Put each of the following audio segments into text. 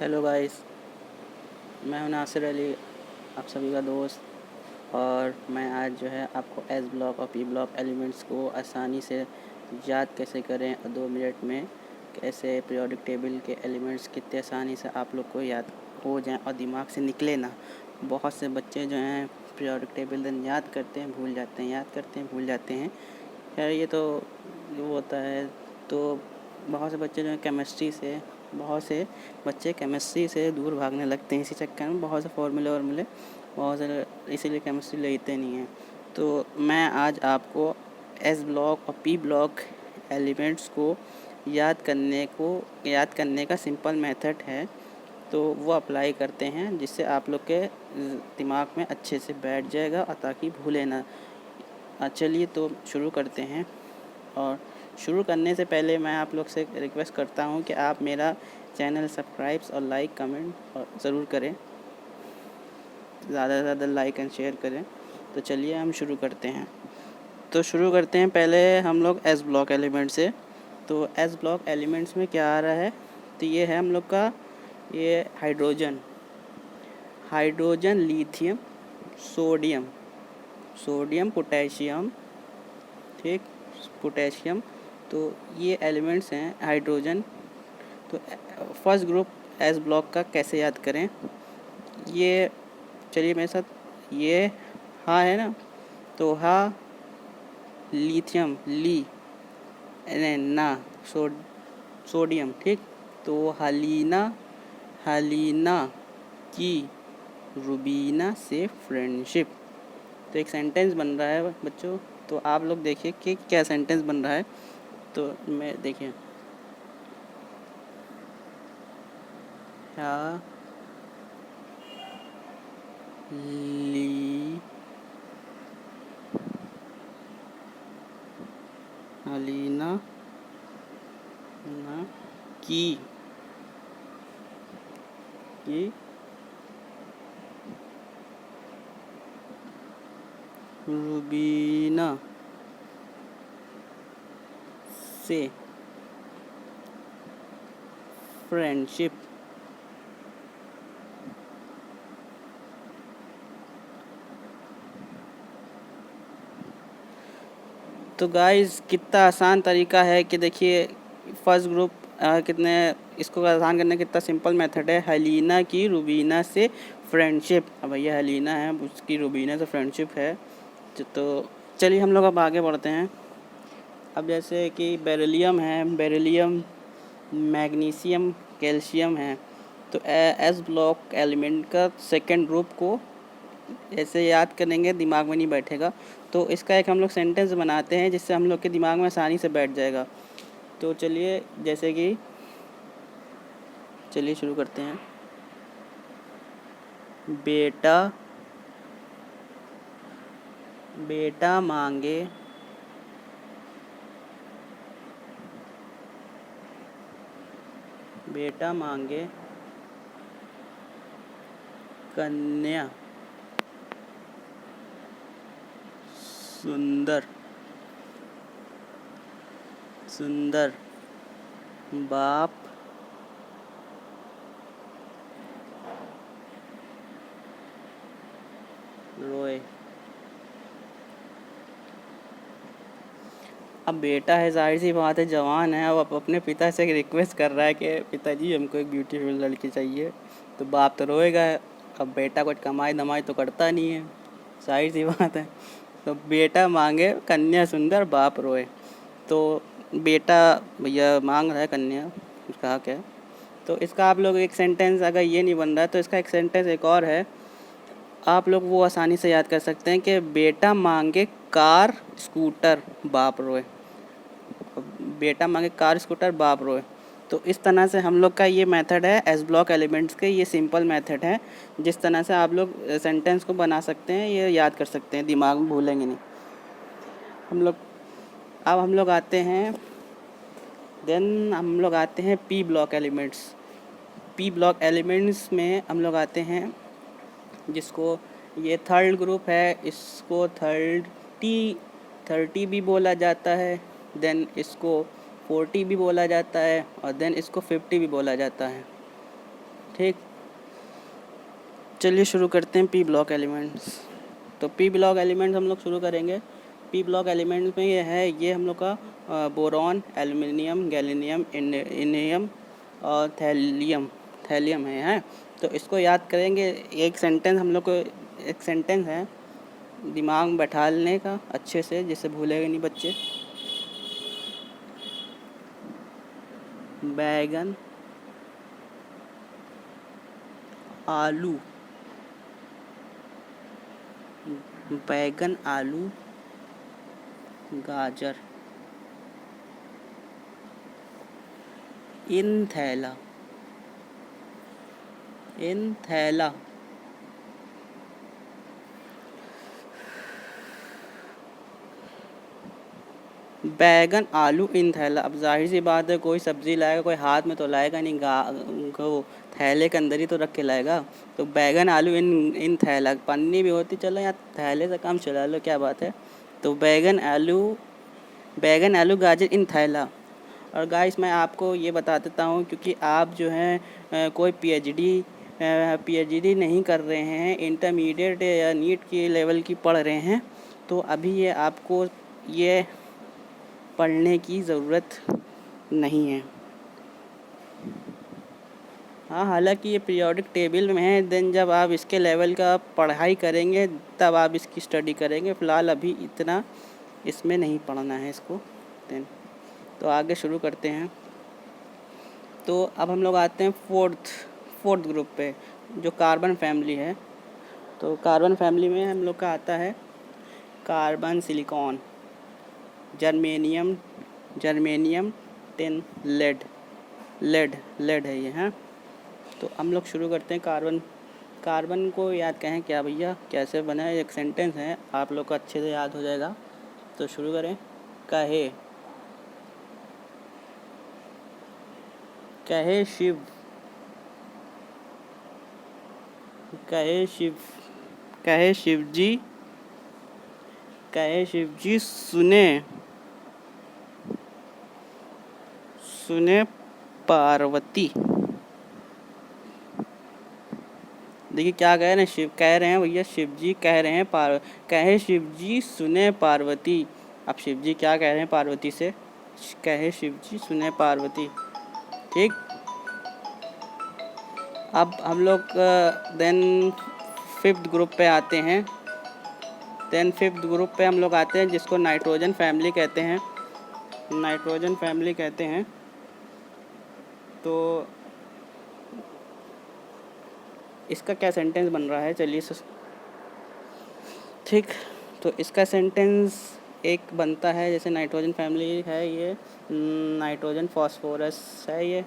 Hello guys, मैं हूं नासिर अली, आप सभी का दोस्त। और मैं आज जो है आपको एस ब्लॉक और पी ब्लॉक एलिमेंट्स को आसानी से याद कैसे करें और 2 मिनट में कैसे पीरियोडिक टेबल के एलिमेंट्स कितने आसानी से आप लोग को याद हो जाएं और दिमाग से निकले ना। बहुत से बच्चे जो हैं पीरियोडिक टेबल दिन याद करते हैं, भूल जाते हैं, याद करते हैं, भूल जाते हैं। यार ये तो वो होता है। तो बहुत से बच्चे जो हैं केमिस्ट्री से दूर भागने लगते हैं। इसी चक्कर में बहुत से फार्मूले बहुत से इसीलिए केमिस्ट्री लेते नहीं हैं। तो मैं आज आपको एस ब्लॉक और पी ब्लॉक एलिमेंट्स को याद करने का सिंपल मेथड है, तो वो अप्लाई करते हैं जिससे आप लोग के दिमाग में अच्छे से बैठ जाएगा और ताकि भूले ना। चलिए तो शुरू करते हैं। और शुरू करने से पहले मैं आप लोग से रिक्वेस्ट करता हूँ कि आप मेरा चैनल सब्सक्राइब्स और लाइक कमेंट और ज़रूर करें, ज़्यादा से ज़्यादा लाइक एंड शेयर करें। तो चलिए हम शुरू करते हैं। तो शुरू करते हैं पहले हम लोग एस ब्लॉक एलिमेंट से। तो एस ब्लॉक एलिमेंट्स में क्या आ रहा है, तो ये है हम लोग का ये हाइड्रोजन लिथियम सोडियम पोटेशियम, ठीक, पोटेशियम। तो ये एलिमेंट्स हैं हाइड्रोजन। तो फर्स्ट ग्रुप एस ब्लॉक का कैसे याद करें, ये चलिए मेरे साथ। ये हाँ है ना, तो हाँ लिथियम ना सोडियम, ठीक। तो हलीना की रुबीना से फ्रेंडशिप। तो एक सेंटेंस बन रहा है बच्चों, तो आप लोग देखिए कि क्या सेंटेंस बन रहा है। तो मैं देखिए, हलीना ना की रुबीना से फ्रेंडशिप। तो गाइस कितना आसान तरीका है कि देखिए फर्स्ट ग्रुप कितने इसको आसान करने का कितना सिंपल मेथड है। हलीना की रुबीना से फ्रेंडशिप। अब भैया हलीना है, उसकी रुबीना से फ्रेंडशिप है। तो चलिए हम लोग अब आगे बढ़ते हैं। अब जैसे कि बेरिलियम मैग्नीशियम कैल्शियम है। तो एस ब्लॉक एलिमेंट का सेकेंड ग्रुप को ऐसे याद करेंगे, दिमाग में नहीं बैठेगा। तो इसका एक हम लोग सेंटेंस बनाते हैं जिससे हम लोग के दिमाग में आसानी से बैठ जाएगा। तो चलिए जैसे कि चलिए शुरू करते हैं। बेटा मांगे कन्या सुंदर बाप रोए। अब बेटा है, जाहिर सी बात है, जवान है, अब अपने पिता से रिक्वेस्ट कर रहा है कि पिताजी हमको एक ब्यूटीफुल लड़की चाहिए। तो बाप तो रोएगा। अब बेटा कुछ कमाई धमाई तो करता नहीं है, जाहिर सी बात है। तो बेटा मांगे कन्या सुंदर बाप रोए। तो बेटा भैया मांग रहा है कन्या, उसका हक है। तो इसका आप लोग एक सेंटेंस, अगर ये नहीं बन रहा है तो इसका एक सेंटेंस एक और है, आप लोग वो आसानी से याद कर सकते हैं कि बेटा मांगे कार स्कूटर बाप रोए। बेटा मांगे कार स्कूटर बाप रोए। तो इस तरह से हम लोग का ये मेथड है एस ब्लॉक एलिमेंट्स के। ये सिंपल मेथड है जिस तरह से आप लोग सेंटेंस को बना सकते हैं, ये याद कर सकते हैं, दिमाग में भूलेंगे नहीं हम लोग। अब हम लोग आते हैं पी ब्लॉक एलिमेंट्स में हम लोग आते हैं जिसको ये थर्ड ग्रुप है। इसको 30 भी बोला जाता है, देन इसको 40 भी बोला जाता है, और देन इसको 50 भी बोला जाता है। ठीक, चलिए शुरू करते हैं पी ब्लॉक एलिमेंट्स। तो पी ब्लॉक एलिमेंट्स हम लोग शुरू करेंगे। पी ब्लॉक एलिमेंट्स में ये है, ये हम लोग का बोरॉन, एल्युमिनियम, गैलीनियम, इंडियम और थैलियम है। तो इसको याद करेंगे। एक सेंटेंस हम लोग को, एक सेंटेंस है दिमाग में बैठा लेने का अच्छे से, जिससे भूलेगा नहीं बच्चे। बैगन, आलू, बैगन, आलू, गाजर, इन थैला, इन थैला, बैगन, आलू, इन थैला। अब जाहिर सी बात है, कोई सब्ज़ी लाएगा कोई हाथ में तो लाएगा नहीं, वो थैले के अंदर ही तो रख के लाएगा। तो बैगन, आलू, इन थैला, पन्नी भी होती चलो या थैले से काम चला लो, क्या बात है। तो बैगन, आलू, गाजर, इन थैला। और गाइस मैं आपको ये बता देता हूँ, क्योंकि आप जो हैं कोई पीएचडी नहीं कर रहे हैं, इंटरमीडिएट या नीट की लेवल की पढ़ रहे हैं, तो अभी ये आपको ये पढ़ने की ज़रूरत नहीं है। हाँ, हालांकि ये पीरियोडिक टेबल में है, देन जब आप इसके लेवल का पढ़ाई करेंगे तब आप इसकी स्टडी करेंगे। फ़िलहाल अभी इतना इसमें नहीं पढ़ना है इसको। देन तो आगे शुरू करते हैं। तो अब हम लोग आते हैं फोर्थ ग्रुप पे, जो कार्बन फैमिली है। तो कार्बन फैमिली में हम लोग का आता है carbon, silicon, germanium, tin, lead है ये। हैं, तो हम लोग शुरू करते हैं। कार्बन को याद कहें क्या भैया, कैसे बना है, एक सेंटेंस है, आप लोग को अच्छे से याद हो जाएगा। तो शुरू करें। कहे शिव, कहे शिव जी सुने पार्वती। देखिए क्या कह रहे हैं, कह रहे हैं भैया शिव जी कह रहे हैं कहे शिव जी सुने पार्वती। अब शिव जी क्या कह रहे हैं पार्वती से, कहे शिव जी सुने पार्वती। ठीक, अब हम लोग देन फिफ्थ ग्रुप पे आते हैं। हम लोग आते हैं जिसको नाइट्रोजन फैमिली कहते हैं। तो इसका क्या सेंटेंस बन रहा है, चलिए ठीक। तो इसका सेंटेंस एक बनता है, जैसे नाइट्रोजन फैमिली है ये, नाइट्रोजन फॉस्फोरस है ये।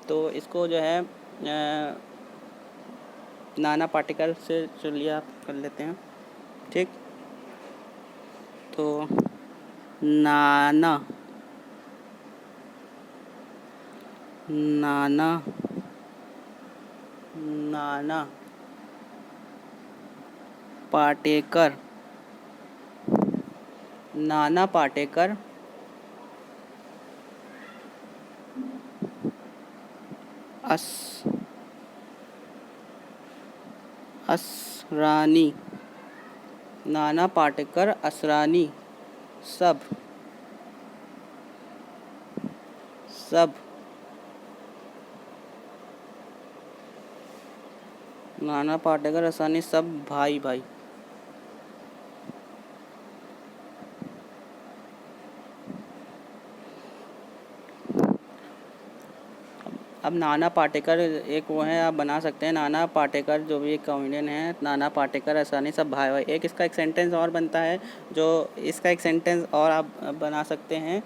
तो इसको जो है नाना पार्टिकल से चलिए आप कर लेते हैं। ठीक, तो नाना पाटेकर, असरानी, नाना पाटेकर, असरानी, सब नाना पाटेकर, असरानी, सब भाई। अब नाना पाटेकर एक वो है, आप बना सकते हैं नाना पाटेकर, जो भी एक कॉमेडियन है, नाना पाटेकर, असरानी, सब भाई। एक इसका एक सेंटेंस और बनता है, जो इसका एक सेंटेंस और आप बना सकते हैं,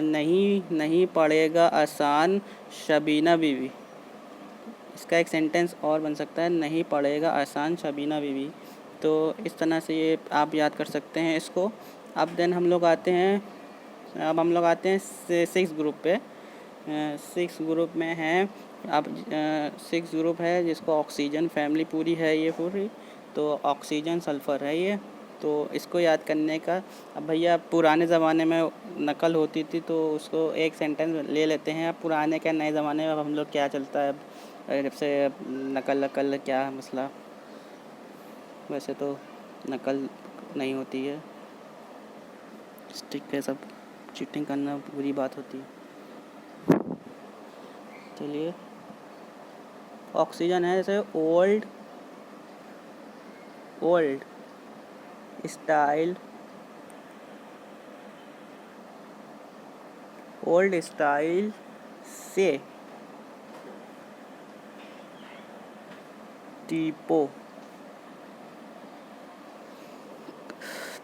नहीं पड़ेगा आसान शबीना बीवी। इसका एक सेंटेंस और बन सकता है, नहीं पड़ेगा आसान शबीना बीवी। तो इस तरह से ये आप याद कर सकते हैं इसको। अब देन हम लोग आते हैं सिक्स ग्रुप पे। सिक्स ग्रुप में है, अब सिक्स ग्रुप है जिसको ऑक्सीजन फैमिली पूरी है ये पूरी। तो ऑक्सीजन, सल्फ़र है ये। तो इसको याद करने का, अब भैया पुराने ज़माने में नकल होती थी तो उसको एक सेंटेंस ले लेते हैं। अब पुराने क्या नए ज़माने में अब हम लोग क्या चलता है, अब जब से नकल नकल क्या मसला, वैसे तो नकल नहीं होती है, स्टिक है सब, चीटिंग करना बुरी बात होती है। चलिए, ऑक्सीजन है जैसे old old style, old style से टीपो,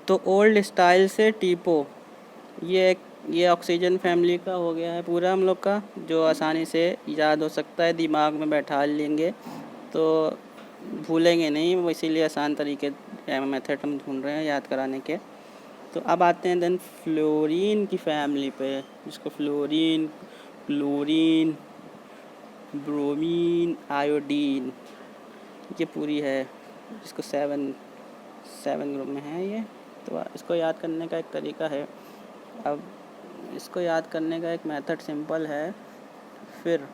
तो ओल्ड स्टाइल से टीपो ये ऑक्सीजन फैमिली का हो गया है पूरा हम लोग का, जो आसानी से याद हो सकता है, दिमाग में बैठा लेंगे तो भूलेंगे नहीं, इसीलिए आसान तरीके मेथड हम ढूंढ रहे हैं याद कराने के। तो अब आते हैं देन फ्लोरीन की फैमिली पे, जिसको फ्लोरीन, क्लोरीन, ब्रोमीन, आयोडीन, ये पूरी है, इसको सेवन ग्रुप में है ये। तो इसको याद करने का एक तरीका है, अब इसको याद करने का एक मेथड सिंपल है, फिर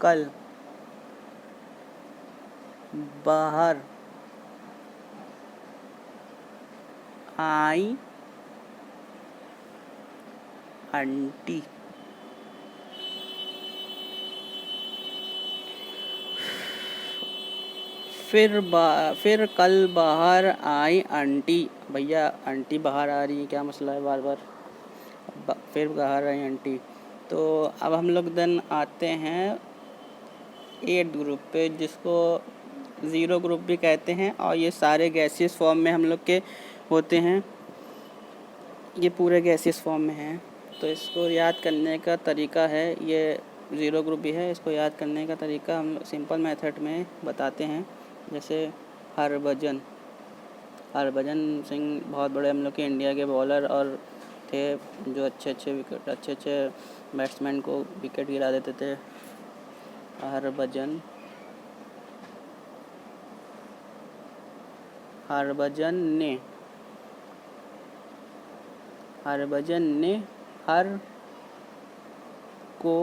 कल बाहर आई आंटी, फिर कल बाहर आई आंटी। भैया आंटी बाहर आ रही है, क्या मसला है बार बार, फिर बाहर आई आंटी। तो अब हम लोग देन आते हैं 8 ग्रुप पे, जिसको 0 ग्रुप भी कहते हैं, और ये सारे गैसियस फॉर्म में हम लोग के होते हैं, ये पूरे गैसियस फॉर्म में हैं। तो इसको याद करने का तरीका है, ये 0 ग्रुप भी है, इसको याद करने का तरीका हम सिंपल मेथड में बताते हैं। जैसे हरभजन सिंह बहुत बड़े हम लोग के इंडिया के बॉलर और थे, जो अच्छे बैट्समैन को विकेट गिरा देते थे। हरभजन ने हर को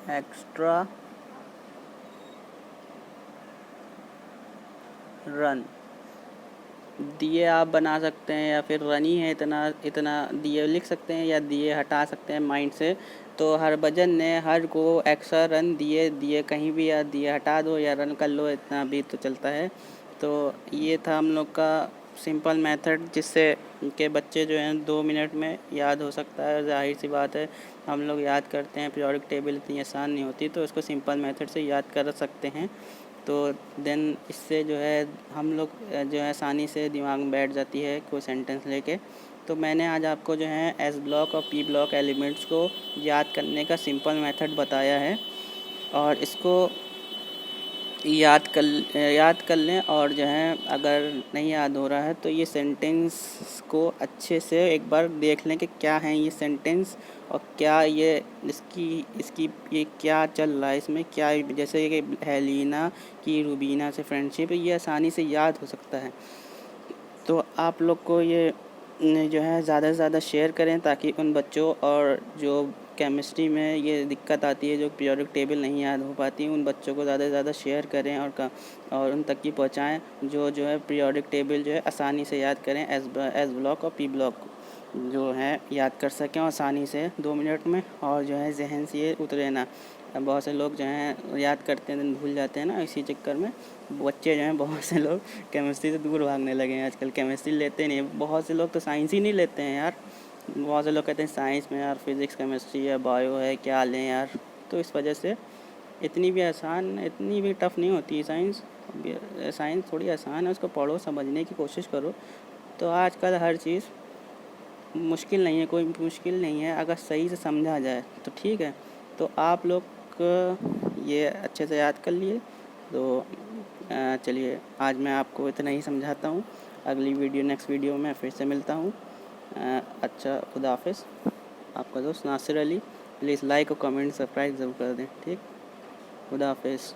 एक्स्ट्रा रन दिए, आप बना सकते हैं या फिर रन ही है, इतना दिए लिख सकते हैं या दिए हटा सकते हैं माइंड से। तो हरभजन ने हर को एक्स्ट्रा रन दिए कहीं भी, या दिए हटा दो या रन कर लो, इतना भी तो चलता है। तो ये था हम लोग का सिंपल मेथड, जिससे के बच्चे जो हैं 2 मिनट में याद हो सकता है। ज़ाहिर सी बात है, हम लोग याद करते हैं, पीरियोडिक टेबल इतनी आसान नहीं होती, तो इसको सिंपल मेथड से याद कर सकते हैं। तो देन इससे जो है हम लोग जो है आसानी से दिमाग में बैठ जाती है कोई सेंटेंस लेके। तो मैंने आज आपको जो है एस ब्लॉक और पी ब्लॉक एलिमेंट्स को याद करने का सिंपल मेथड बताया है, और इसको याद कर लें, और जो है अगर नहीं याद हो रहा है तो ये सेंटेंस को अच्छे से एक बार देख लें कि क्या है ये सेंटेंस, और क्या ये इसकी ये क्या चल रहा है, इसमें क्या, जैसे कि हेलिना की रूबीना से फ्रेंडशिप, ये आसानी से याद हो सकता है। तो आप लोग को ये जो है ज़्यादा से ज़्यादा शेयर करें, ताकि उन बच्चों और जो केमिस्ट्री में ये दिक्कत आती है, जो पीरियोडिक टेबल नहीं याद हो पाती, उन बच्चों को ज़्यादा से ज़्यादा शेयर करें और उन तक की पहुँचाएँ, जो है पीरियोडिक टेबल जो है आसानी से याद करें, एस ब्लॉक और पी ब्लॉक जो है याद कर सकें आसानी से 2 मिनट में, और जो है जहन से ये उतरे ना। बहुत से लोग जो हैं याद करते हैं भूल जाते हैं ना, इसी चक्कर में बच्चे जो हैं बहुत से लोग केमिस्ट्री से दूर भागने लगे हैं आजकल, केमिस्ट्री लेते नहीं। बहुत से लोग तो साइंस ही नहीं लेते हैं यार, बहुत से लोग कहते हैं साइंस में यार फिज़िक्स केमिस्ट्री है बायो है क्या लें यार। तो इस वजह से इतनी भी टफ़ नहीं होती है साइंस थोड़ी आसान है, उसको पढ़ो, समझने की कोशिश करो। तो आजकल हर चीज़ मुश्किल नहीं है, कोई मुश्किल नहीं है, अगर सही से समझा जाए तो ठीक है। तो आप लोग ये अच्छे से याद कर लिए। तो चलिए आज मैं आपको इतना ही समझाता हूँ, अगली नेक्स्ट वीडियो में फिर से मिलता हूँ। अच्छा, खुदा हाफिज़। आपका दोस्त नासिर अली, प्लीज़ लाइक और कमेंट सब्सक्राइब ज़रूर कर दें। ठीक, खुदा हाफिज़।